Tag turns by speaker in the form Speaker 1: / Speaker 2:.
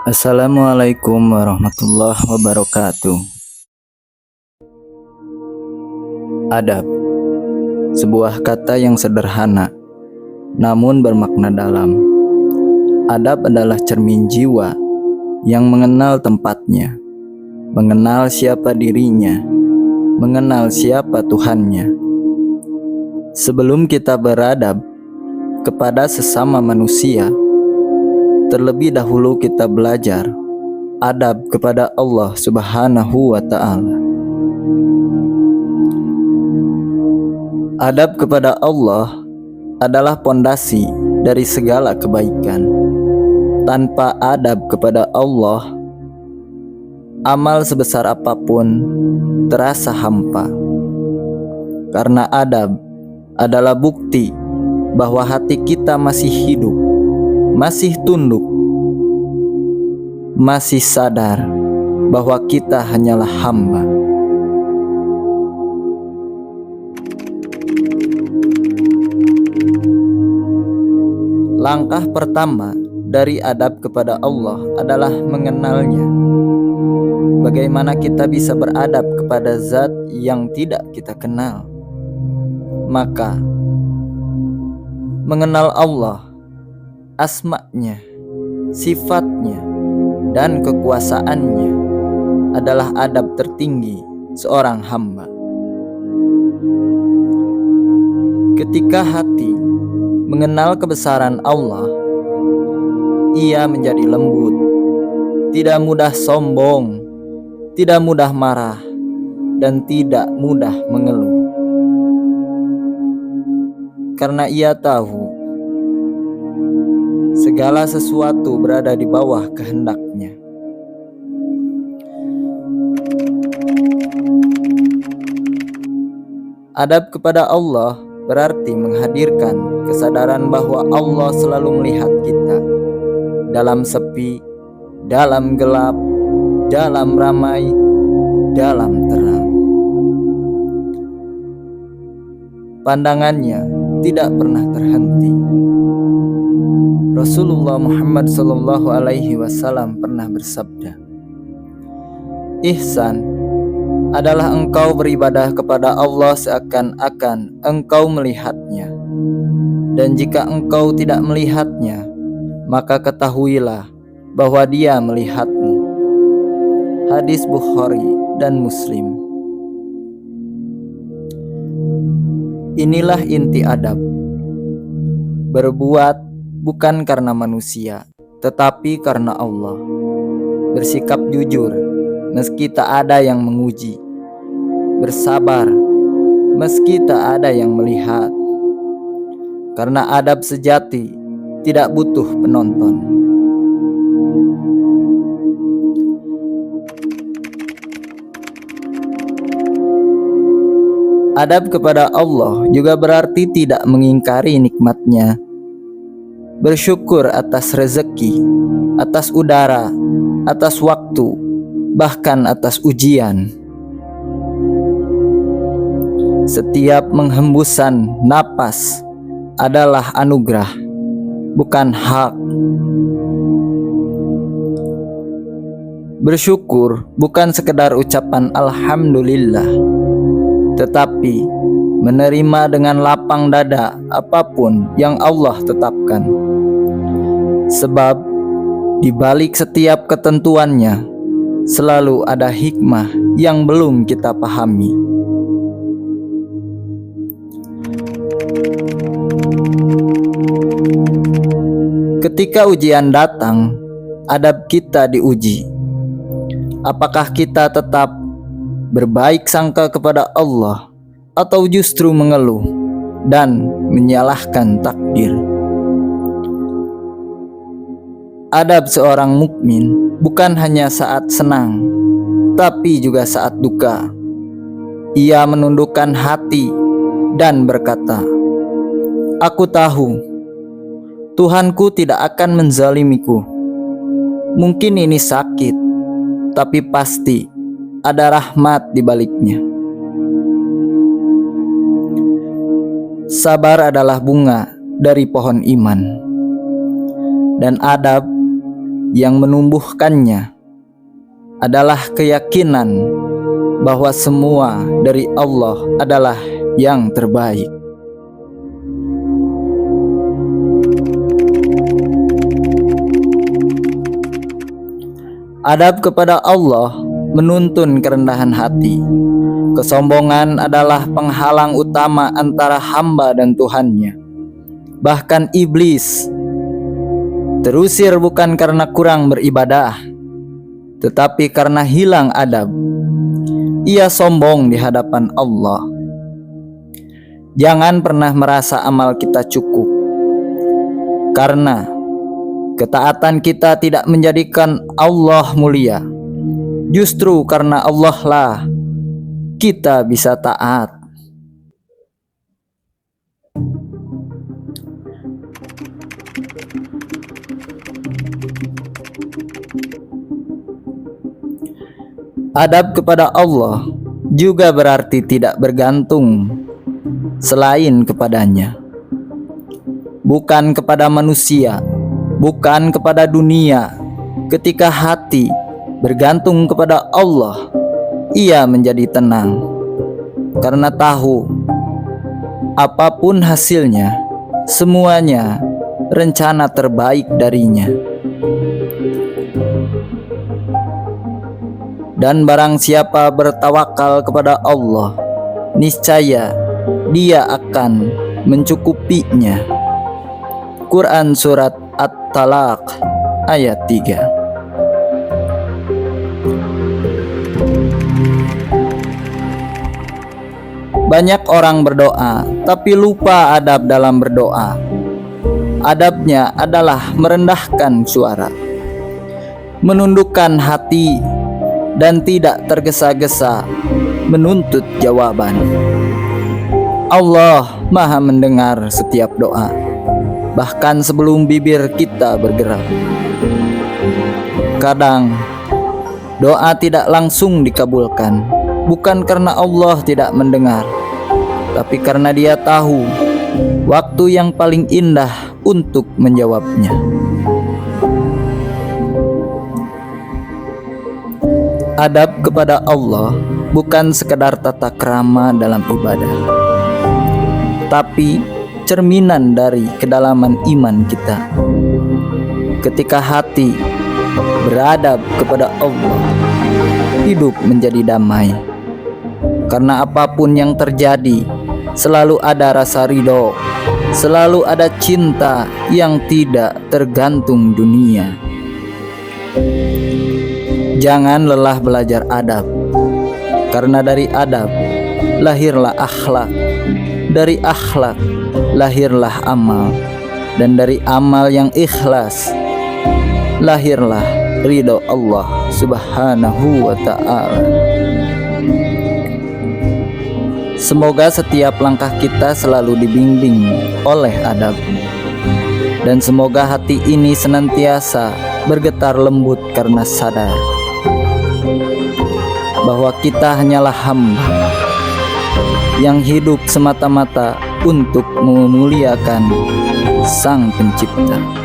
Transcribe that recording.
Speaker 1: Assalamualaikum warahmatullahi wabarakatuh. Adab, sebuah kata yang sederhana, namun bermakna dalam. Adab adalah cermin jiwa yang mengenal tempatnya, mengenal siapa dirinya, mengenal siapa Tuhannya. Sebelum kita beradab kepada sesama manusia, terlebih dahulu kita belajar adab kepada Allah Subhanahu wa Ta'ala. Adab kepada Allah adalah pondasi dari segala kebaikan. Tanpa adab kepada Allah, amal sebesar apapun terasa hampa. Karena adab adalah bukti bahwa hati kita masih hidup, masih tunduk, masih sadar bahwa kita hanyalah hamba. Langkah pertama dari adab kepada Allah adalah mengenalnya. Bagaimana kita bisa beradab kepada zat yang tidak kita kenal? Maka, mengenal Allah, asma-Nya, sifatnya, dan kekuasaannya adalah adab tertinggi seorang hamba. Ketika hati mengenal kebesaran Allah, ia menjadi lembut, tidak mudah sombong, tidak mudah marah, dan tidak mudah mengeluh. Karena ia tahu segala sesuatu berada di bawah kehendak-Nya. Adab kepada Allah berarti menghadirkan kesadaran bahwa Allah selalu melihat kita dalam sepi, dalam gelap, dalam ramai, dalam terang. Pandangannya tidak pernah terhenti. Rasulullah Muhammad SAW pernah bersabda, "Ihsan adalah engkau beribadah kepada Allah seakan-akan engkau melihatnya. Dan jika engkau tidak melihatnya, maka ketahuilah bahwa Dia melihatmu." Hadis Bukhari dan Muslim. Inilah inti adab. Berbuat bukan karena manusia, tetapi karena Allah. Bersikap jujur meski tak ada yang menguji. Bersabar meski tak ada yang melihat. Karena adab sejati tidak butuh penonton. Adab kepada Allah juga berarti tidak mengingkari nikmat-Nya. Bersyukur atas rezeki, atas udara, atas waktu, bahkan atas ujian. Setiap menghembusan napas adalah anugerah, bukan hak. Bersyukur bukan sekedar ucapan alhamdulillah, tetapi menerima dengan lapang dada apapun yang Allah tetapkan. Sebab di balik setiap ketentuannya selalu ada hikmah yang belum kita pahami. Ketika ujian datang, adab kita diuji. Apakah kita tetap berbaik sangka kepada Allah atau justru mengeluh dan menyalahkan takdir? Adab seorang mukmin bukan hanya saat senang, tapi juga saat duka. Ia menundukkan hati dan berkata, "Aku tahu Tuhanku tidak akan menzalimiku. Mungkin ini sakit, tapi pasti ada rahmat di baliknya." Sabar adalah bunga dari pohon iman. Dan adab Yang menumbuhkannya adalah keyakinan bahwa semua dari Allah adalah yang terbaik. Adab kepada Allah menuntun kerendahan hati. Kesombongan adalah penghalang utama antara hamba dan Tuhannya. Bahkan iblis terusir bukan karena kurang beribadah, tetapi karena hilang adab. Ia sombong di hadapan Allah. Jangan pernah merasa amal kita cukup, karena ketaatan kita tidak menjadikan Allah mulia. Justru karena Allah lah kita bisa taat. Adab kepada Allah juga berarti tidak bergantung selain kepadanya, bukan kepada manusia, bukan kepada dunia. Ketika hati bergantung kepada Allah, ia menjadi tenang karena tahu apapun hasilnya, semuanya rencana terbaik darinya. Dan barang siapa bertawakal kepada Allah, niscaya Dia akan mencukupinya. Quran Surat At-Talaq ayat 3. Banyak orang berdoa tapi lupa adab dalam berdoa. Adabnya adalah merendahkan suara, menundukkan hati, dan tidak tergesa-gesa menuntut jawaban. Allah Maha mendengar setiap doa, bahkan sebelum bibir kita bergerak. Kadang doa tidak langsung dikabulkan, bukan karena Allah tidak mendengar, tapi karena Dia tahu waktu yang paling indah untuk menjawabnya. Adab kepada Allah bukan sekadar tata krama dalam ibadah, tapi cerminan dari kedalaman iman kita. Ketika hati beradab kepada Allah, hidup menjadi damai. Karena apapun yang terjadi, selalu ada rasa ridho, selalu ada cinta yang tidak tergantung dunia. Jangan lelah belajar adab, karena dari adab lahirlah akhlak, dari akhlak lahirlah amal, dan dari amal yang ikhlas lahirlah ridho Allah Subhanahu wa ta'ala. Semoga setiap langkah kita selalu dibimbing oleh adab, dan semoga hati ini senantiasa bergetar lembut karena sadar bahwa kita hanyalah hamba yang hidup semata-mata untuk memuliakan Sang Pencipta.